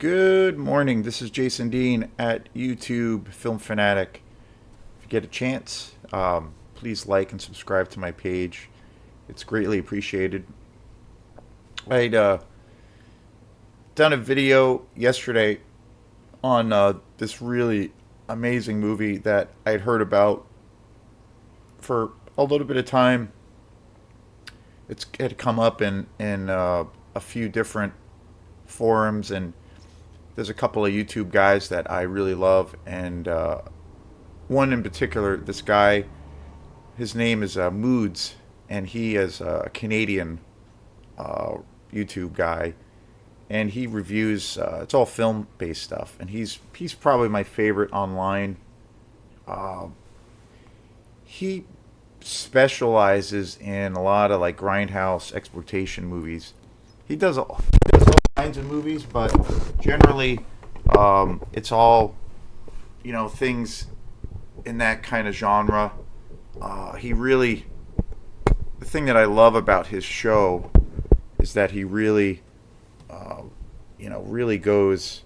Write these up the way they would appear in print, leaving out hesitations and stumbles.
Good morning. This is Jason Dean at YouTube Film Fanatic. If you get a chance, please like and subscribe to my page. It's greatly appreciated. I'd done a video yesterday on this really amazing movie that I'd heard about for a little bit of time. It had come up in a few different forums, and there's a couple of YouTube guys that I really love, and one in particular, this guy, his name is Moods, and he is a Canadian uh, YouTube guy, and he reviews. It's all film-based stuff, and he's probably my favorite online. Uh, he specializes in a lot of like grindhouse exploitation movies. He does all kinds of movies, but generally, it's all things in that kind of genre. He really The thing that I love about his show is that he really, really goes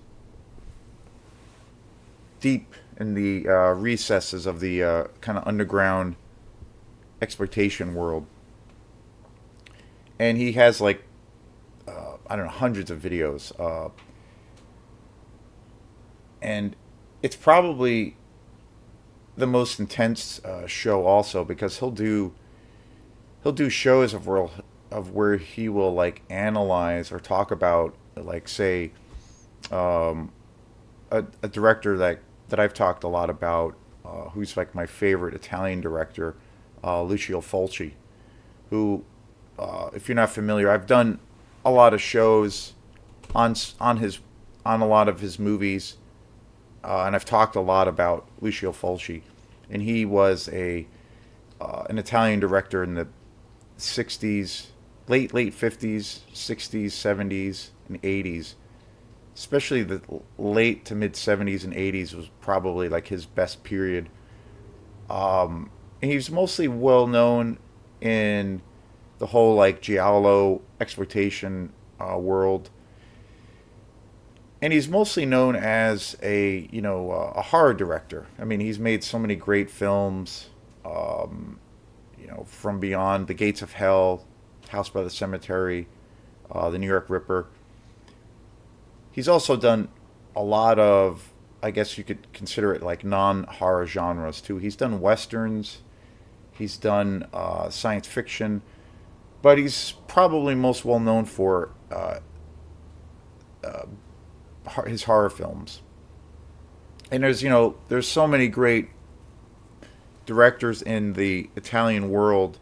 deep in the recesses of the kind of underground exploitation world, and he has like I don't know, hundreds of videos, and it's probably the most intense show also because he'll do shows of where he will like analyze or talk about, like, say, um, a director that I've talked a lot about, who's like my favorite Italian director, Lucio Fulci, who, if you're not familiar, I've done a lot of shows on on a lot of his movies, and I've talked a lot about Lucio Fulci, and he was a an Italian director in the '60s, late '50s, '60s, '70s, and '80s. Especially the late to mid '70s and '80s was probably like his best period. And he's mostly well known in the whole like giallo exploitation world, and he's mostly known as a horror director. I mean, he's made so many great films. From Beyond, The Gates of Hell, House by the Cemetery, The New York Ripper. He's also done a lot of, I guess you could consider it like non-horror genres too. He's done westerns, he's done science fiction, but he's probably most well known for his horror films. And there's so many great directors in the Italian world.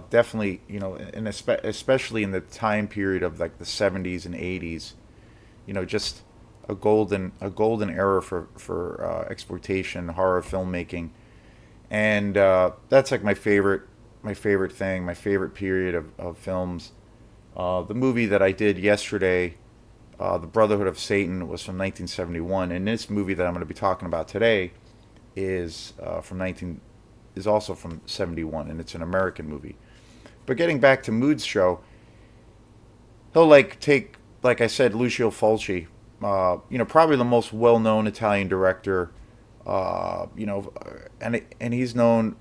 Definitely, and especially in the time period of like the '70s and '80s. Just a golden era for exploitation horror filmmaking, and that's like my favorite thing, my favorite period of films. The movie that I did yesterday, The Brotherhood of Satan, was from 1971, and this movie that I'm going to be talking about today is from 19 is also from '71, and it's an American movie. But getting back to Mood's show, he'll like take, like I said, Lucio Fulci, probably the most well-known Italian director, and he's known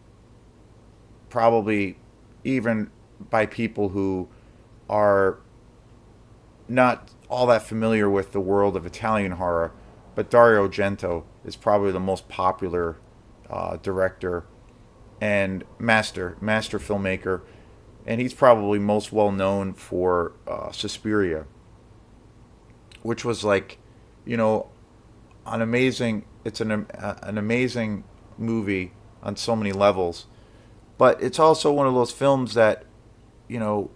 probably even by people who are not all that familiar with the world of Italian horror, but Dario Argento is probably the most popular director and master filmmaker, and he's probably most well known for Suspiria, which was like, you know, an amazing. It's an amazing movie on so many levels, but it's also one of those films that you know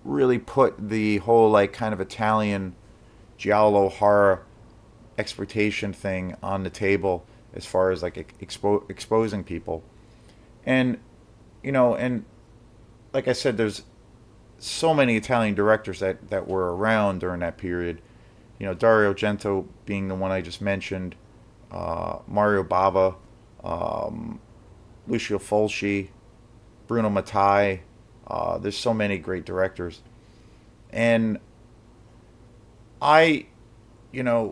really put the whole like kind of Italian giallo horror exploitation thing on the table as far as like exposing people. And and like I said, there's so many Italian directors that were around during that period. Dario Argento being the one I just mentioned, Mario Bava, um, Lucio Fulci, Bruno Mattei. There's so many great directors, and I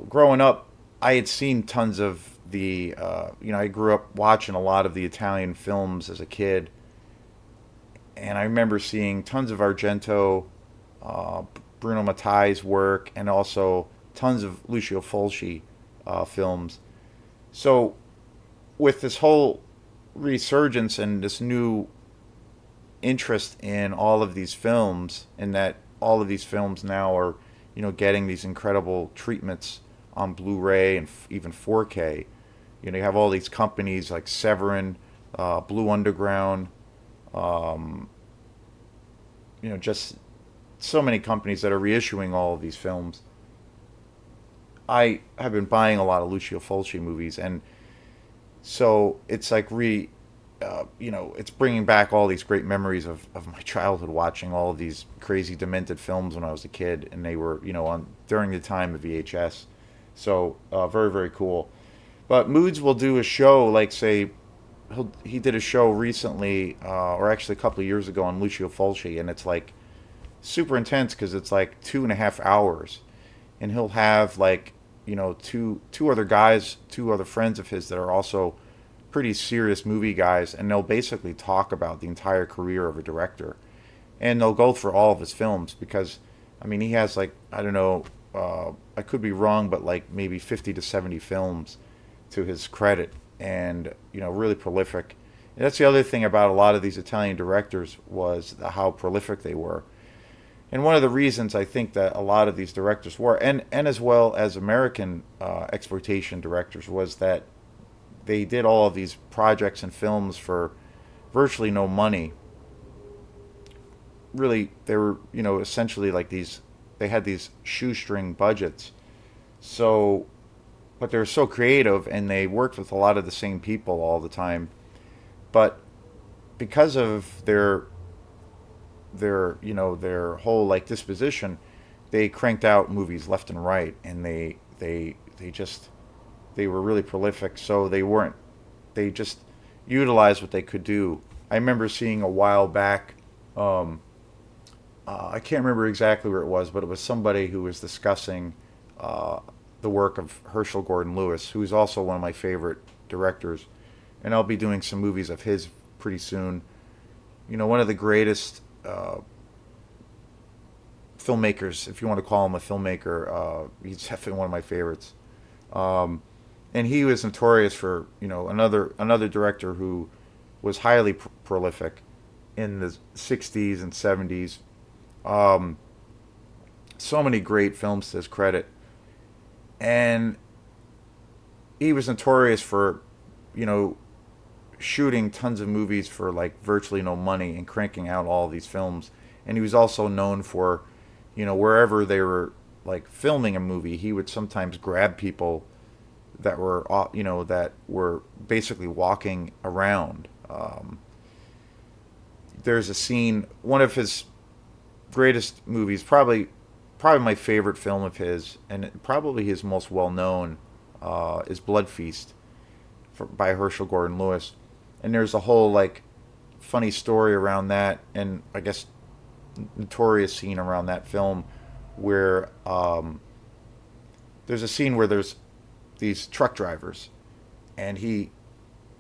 growing up, I had seen tons of I grew up watching a lot of the Italian films as a kid, and I remember seeing tons of Argento, uh, Bruno Mattei's work, and also tons of Lucio Fulci films. So with this whole resurgence and this new interest in all of these films, and that all of these films now are, getting these incredible treatments on Blu-ray and even 4K. You have all these companies like Severin, Blue Underground, um, just so many companies that are reissuing all of these films. I have been buying a lot of Lucio Fulci movies, and so it's like it's bringing back all these great memories of my childhood watching all of these crazy demented films when I was a kid, and they were, on during the time of VHS. So very, very cool. But Moods will do a show, like say he did a show recently, or actually a couple of years ago on Lucio Fulci, and it's like super intense because it's like 2.5 hours, and he'll have like two other guys, two other friends of his that are also pretty serious movie guys, and they'll basically talk about the entire career of a director, and they'll go for all of his films because, I mean, he has like, I don't know, I could be wrong, but like maybe 50 to 70 films to his credit, and really prolific. And that's the other thing about a lot of these Italian directors was how prolific they were. And one of the reasons I think that a lot of these directors were, and as well as American exploitation directors, was that they did all of these projects and films for virtually no money. Really, they were, essentially like these, they had these shoestring budgets. So, but they were so creative and they worked with a lot of the same people all the time. But because of their whole like disposition, they cranked out movies left and right, and they just they were really prolific. So they just utilized what they could do. I remember seeing a while back. Um, I can't remember exactly where it was, but it was somebody who was discussing uh, the work of Herschel Gordon Lewis, who is also one of my favorite directors, and I'll be doing some movies of his pretty soon. One of the greatest filmmakers, if you want to call him a filmmaker. He's definitely one of my favorites. Um, and he was notorious for another director who was highly prolific in the 60s and 70s. Um, so many great films to his credit, and he was notorious for you know shooting tons of movies for like virtually no money and cranking out all these films. And he was also known for, wherever they were like filming a movie, he would sometimes grab people that were basically walking around. There's a scene, one of his greatest movies, probably my favorite film of his, and probably his most well known, is Blood Feast by Herschel Gordon Lewis. And there's a whole like funny story around that, and I guess notorious scene around that film where there's a scene where there's these truck drivers, and he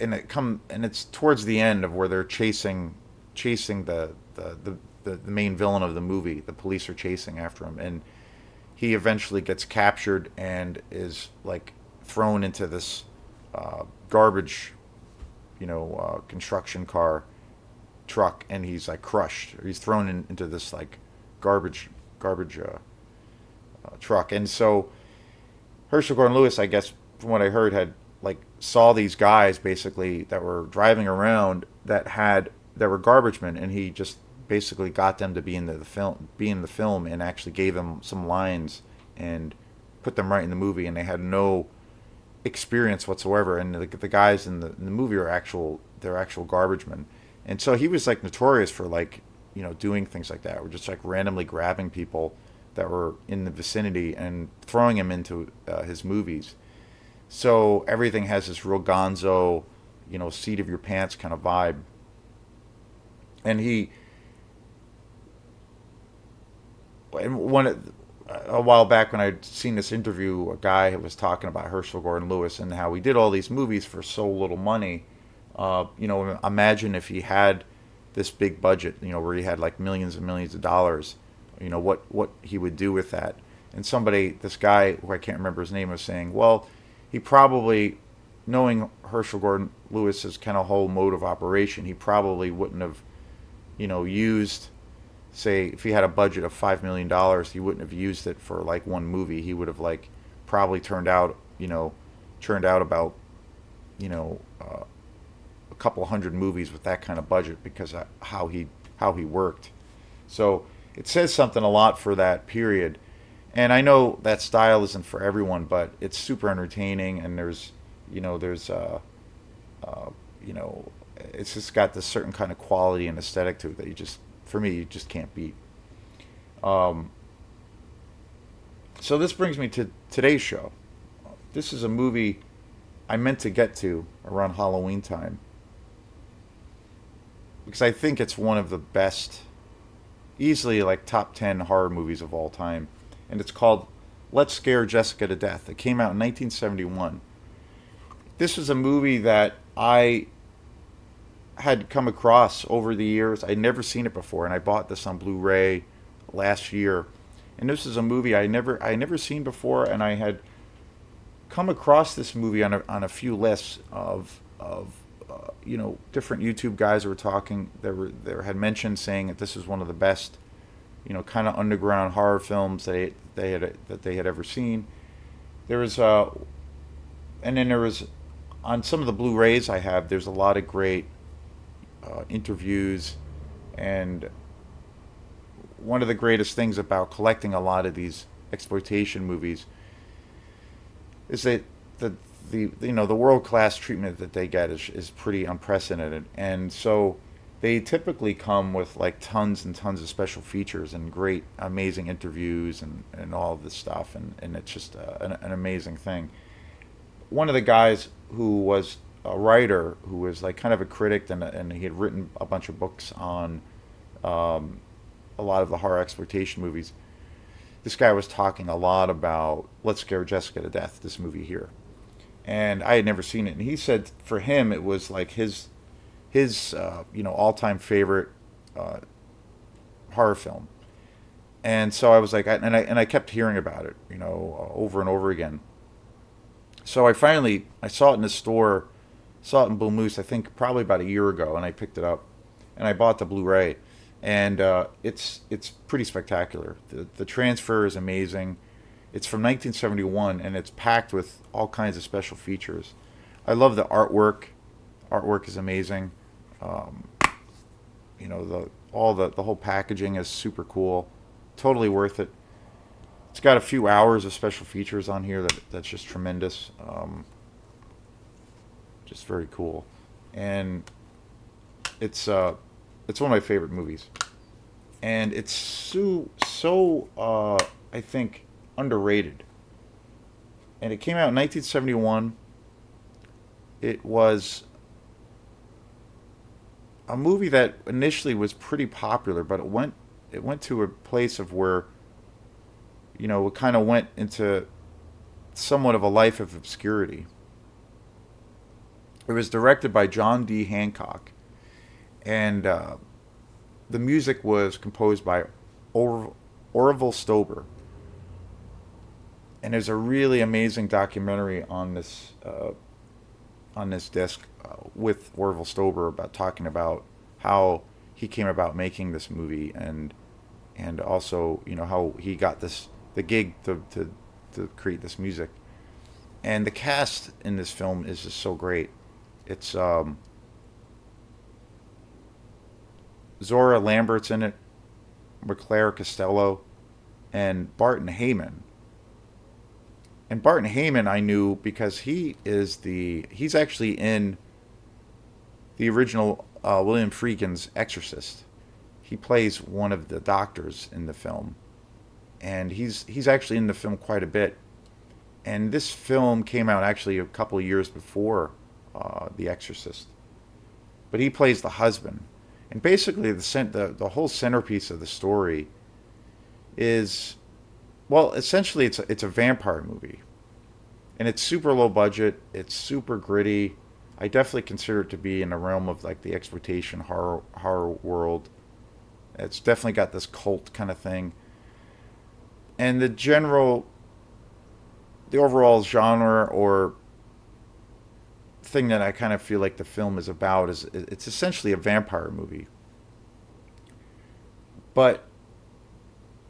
and it's towards the end of where they're chasing the main villain of the movie. The police are chasing after him, and he eventually gets captured and is like thrown into this garbage, construction car truck, and he's like crushed. Or he's thrown into this like garbage truck. And so Herschel Gordon Lewis, I guess, from what I heard, had like saw these guys basically that were driving around that were garbage men, and he just basically got them to be in the film, and actually gave them some lines and put them right in the movie, and they had no experience whatsoever. And the guys in the movie they're actual garbage men. And so he was like notorious for like doing things like that. We're just like randomly grabbing people that were in the vicinity and throwing them into his movies. So everything has this real gonzo, seat of your pants kind of vibe. And he and one a while back when I'd seen this interview, a guy was talking about Herschel Gordon Lewis and how he did all these movies for so little money. Imagine if he had this big budget, where he had like millions and millions of dollars, what he would do with that. And this guy, who I can't remember his name, was saying, well, he probably, knowing Herschel Gordon Lewis's kind of whole mode of operation, he probably wouldn't have, used, say, if he had a budget of $5 million, he wouldn't have used it for like one movie. He would have like probably turned out about, a couple hundred movies with that kind of budget because of how he worked. So it says something a lot for that period. And I know that style isn't for everyone, but it's super entertaining, and uh, you know, it's just got this certain kind of quality and aesthetic to it that for me, you just can't beat. Um, so this brings me to today's show. This is a movie I meant to get to around Halloween time because I think it's one of the best, easily like top 10 horror movies of all time. And it's called Let's Scare Jessica to Death. It came out in 1971. This was a movie that I had come across over the years. I'd never seen it before, and I bought this on Blu-ray last year. And this is a movie I never seen before, and I had come across this movie on a few lists of different YouTube guys who were talking. They had mentioned saying that this is one of the best kind of underground horror films that they had ever seen. There was and then there was on some of the Blu-rays I have. There's a lot of great interviews, and one of the greatest things about collecting a lot of these exploitation movies is that the world class treatment that they get is pretty unprecedented, and so they typically come with like tons and tons of special features and great amazing interviews and all of this stuff, and it's just an amazing thing. One of the guys who was a writer, who was like kind of a critic, and he had written a bunch of books on a lot of the horror exploitation movies. This guy was talking a lot about Let's Scare Jessica to Death, this movie here, and I had never seen it. And he said for him it was like his all time favorite uh, horror film. And so I was like, and I kept hearing about it, over and over again. So I saw it in the store, saw it in Blue Moose, I think probably about a year ago, and I picked it up, and I bought the Blu-ray, and it's pretty spectacular. The transfer is amazing. It's from 1971, and it's packed with all kinds of special features. I love the artwork. Artwork is amazing. Um, the whole packaging is super cool. Totally worth it. It's got a few hours of special features on here that's just tremendous. Just very cool, and it's it's one of my favorite movies, and it's so I think underrated. And it came out in 1971. It was a movie that initially was pretty popular, but it went to a place of where it kind of went into somewhat of a life of obscurity. It was directed by John D. Hancock, and the music was composed by Orville Stober. And there's a really amazing documentary on this disc with Orville Stober about talking about how he came about making this movie, and also how he got the gig to create this music. And the cast in this film is just so great. It's Zora Lambert's in it, Claire Costello, and Barton Heyman. And Barton Heyman I knew because he's actually in the original William Friedkin's Exorcist. He plays one of the doctors in the film, and he's actually in the film quite a bit. And this film came out actually a couple of years before The Exorcist, but he plays the husband. And basically, the whole centerpiece of the story is well, essentially, it's a vampire movie, and it's super low budget. It's super gritty. I definitely consider it to be in the realm of like the exploitation horror world. It's definitely got this cult kind of thing, and the overall genre or thing that I kind of feel like the film is about is it's essentially a vampire movie, but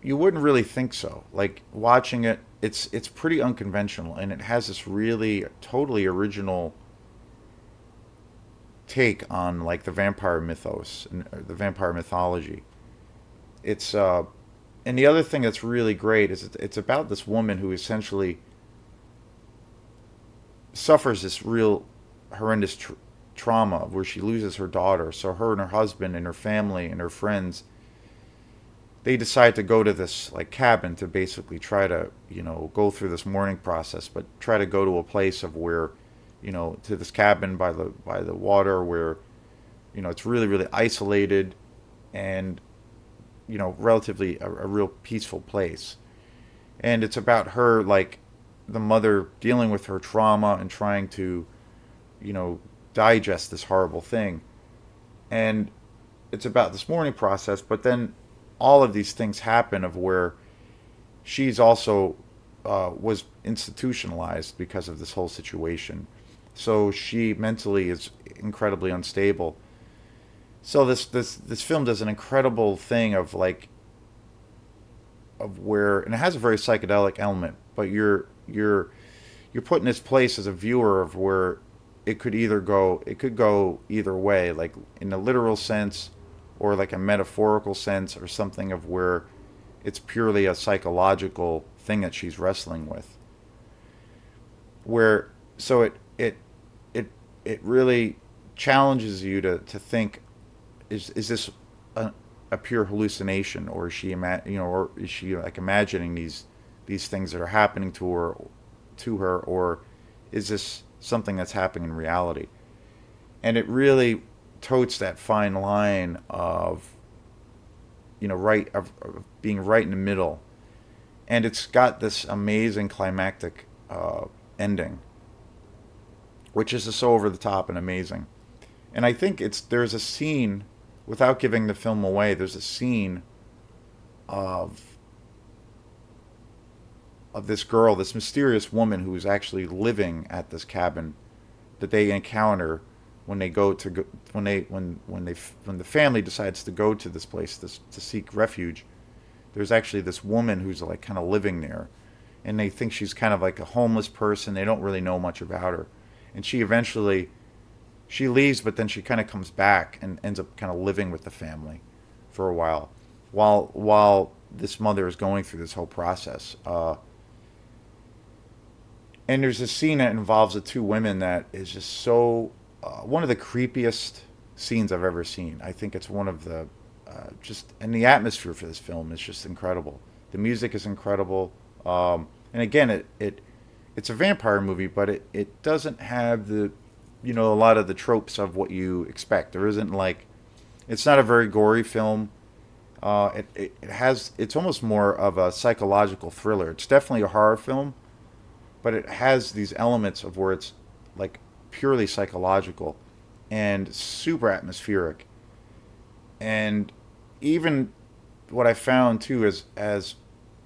you wouldn't really think so. Like watching it, it's pretty unconventional, and it has this really totally original take on like the vampire mythos and the vampire mythology. It's and the other thing that's really great is it's about this woman who essentially suffers this real horrendous trauma where she loses her daughter. So her and her husband and her family and her friends, they decide to go to this like cabin to basically try to go through this mourning process, but try to go to a place of where to this cabin by the water where it's really really isolated and relatively a real peaceful place. And it's about her like the mother dealing with her trauma and trying to you know digest this horrible thing. And it's about this mourning process, but then all of these things happen of where she's also was institutionalized because of this whole situation. So she mentally is incredibly unstable. So this film does an incredible thing of like of where, and it has a very psychedelic element, but you're put in this place as a viewer of where it could go either way, like in a literal sense or like a metaphorical sense or something of where it's purely a psychological thing that she's wrestling with. Where so it it really challenges you to think, is this a pure hallucination, or is she or is she like imagining these things that are happening to her, or is this something that's happening in reality? And it really totes that fine line of of being right in the middle, and it's got this amazing climactic ending, which is just so over the top and amazing. And I think there's a scene, without giving the film away, there's a scene of this girl, this mysterious woman who is actually living at this cabin that they encounter when they go to when the family decides to go to this place to seek refuge. There's actually this woman who's like kind of living there, and they think she's kind of like a homeless person. They don't really know much about her, and she leaves, but then she kind of comes back and ends up kind of living with the family for a while this mother is going through this whole process. And there's a scene that involves the two women that is just so one of the creepiest scenes I've ever seen. I think it's one of the just and the atmosphere for this film is just incredible. The music is incredible, and again, it's a vampire movie, but it doesn't have the a lot of the tropes of what you expect. There isn't like it's not a very gory film. It's almost more of a psychological thriller. It's definitely a horror film, but it has these elements of where it's like purely psychological and super atmospheric. And even what I found too is as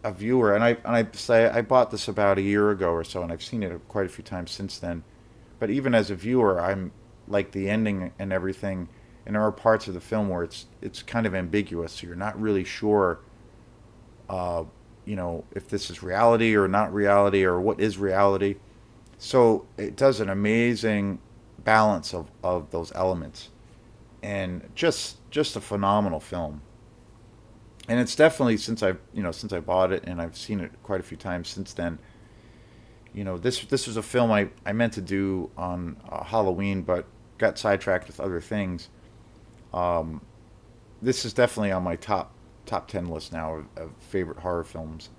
a viewer, and I say I bought this about a year ago or so, and I've seen it quite a few times since then. But even as a viewer, I'm like the ending and everything, and there are parts of the film where it's kind of ambiguous, so you're not really sure uh, if this is reality or not reality or what is reality. So it does an amazing balance of those elements, and just a phenomenal film. And it's definitely since I bought it, and I've seen it quite a few times since then. This was a film I meant to do on Halloween, but got sidetracked with other things. Um, this is definitely on my top 10 list now of favorite horror films.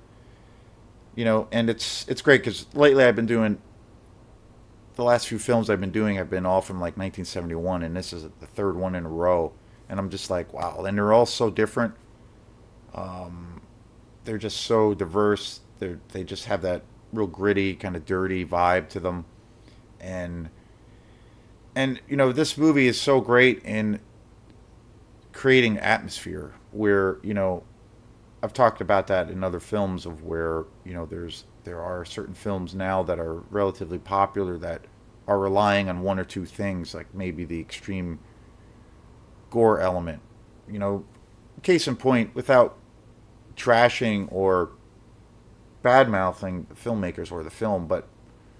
And it's great because lately I've been doing the last few films I've been doing have been all from like 1971, and this is the third one in a row, and I'm just like wow, and they're all so different. Um, they're just so diverse. They just have that real gritty, kind of dirty vibe to them, and this movie is so great in creating atmosphere where I've talked about that in other films of where there are certain films now that are relatively popular that are relying on one or two things, like maybe the extreme gore element. Case in point, without trashing or bad mouthing the filmmakers or the film, but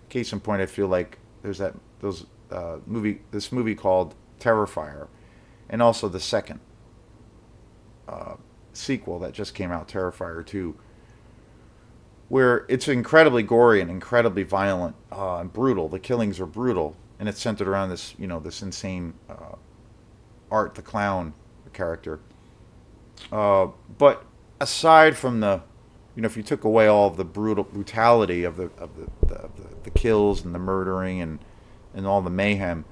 case in point, I feel like there's this movie called Terrifier, and also the second sequel that just came out, Terrifier 2, where it's incredibly gory and incredibly violent and brutal. The killings are brutal, and it's centered around this insane Art the Clown character. But aside from if you took away all of the brutality of the kills and the murdering and all the mayhem,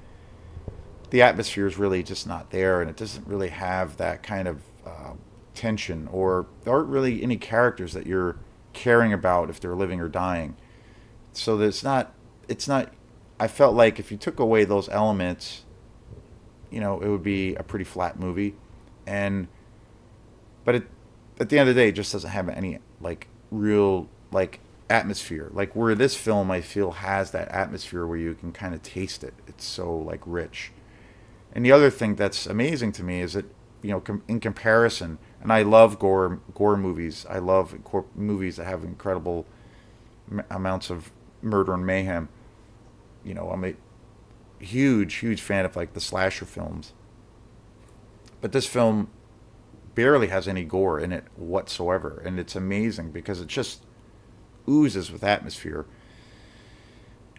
the atmosphere is really just not there, and it doesn't really have that kind of tension, or there aren't really any characters that you're caring about if they're living or dying. So it's not. I felt like if you took away those elements, it would be a pretty flat movie, but at the end of the day, it just doesn't have any real atmosphere. Like where this film, I feel, has that atmosphere where you can kind of taste it. It's so rich. And the other thing that's amazing to me is that in comparison, and I love gore movies. I love movies that have incredible amounts of murder and mayhem. I'm a huge fan of the slasher films. But this film barely has any gore in it whatsoever, and it's amazing because it just oozes with atmosphere.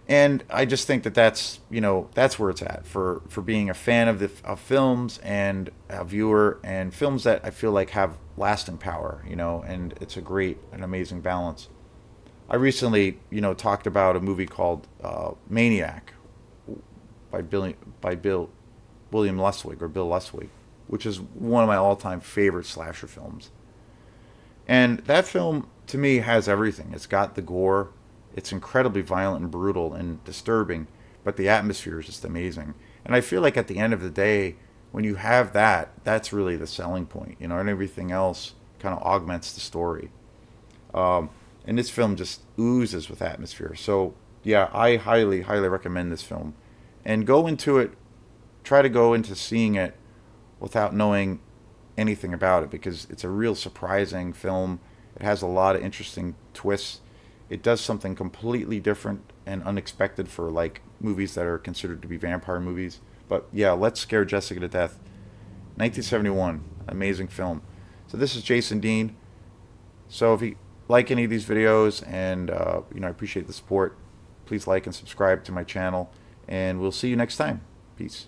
And I just think that's where it's at for being a fan of films and a viewer, and films that I feel like have lasting power, and it's an amazing balance. I recently, talked about a movie called Maniac by Bill William Luswig, or Bill Luswig, which is one of my all-time favorite slasher films. And that film, to me, has everything. It's got the gore. It's incredibly violent and brutal and disturbing, but the atmosphere is just amazing. And I feel like at the end of the day, when you have that, that's really the selling point, and everything else kind of augments the story. And this film just oozes with atmosphere. So, yeah, I highly, highly recommend this film. And try to go into seeing it without knowing anything about it, because it's a real surprising film. It has a lot of interesting twists. It does something completely different and unexpected for movies that are considered to be vampire movies. But yeah, Let's Scare Jessica to Death, 1971, amazing film. So this is Jason Dean. So if you like any of these videos, and I appreciate the support, please like and subscribe to my channel, and we'll see you next time. Peace.